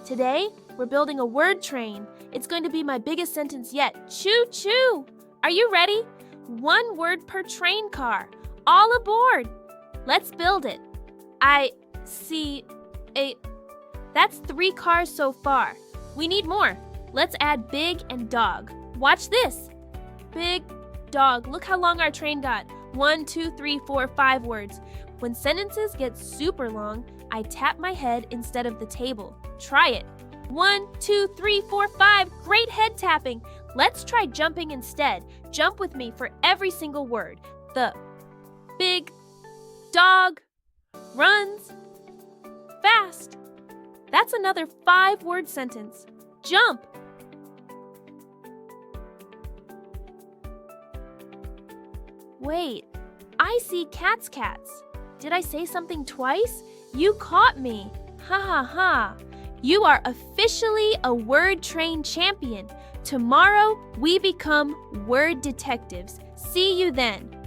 Today, we're building a word train. It's going to be my biggest sentence yet. Choo-choo! Are you ready? 1 word per train car. All aboard! Let's build it. I see a... That's 3 cars so far. We need more. Let's add big and dog. Watch this. Big, dog. Look how long our train got. 1, 2, 3, 4, 5 words. When sentences get super long, I tap my head instead of the table. Try it. 1, 2, 3, 4, 5. Great head tapping. Let's try jumping instead. Jump with me for every single word. The big dog runs fast. That's another 5-word sentence. Jump. Wait, I see cats. Did I say something twice? You caught me. Ha ha ha. You are officially a word train champion. Tomorrow, we become word detectives. See you then.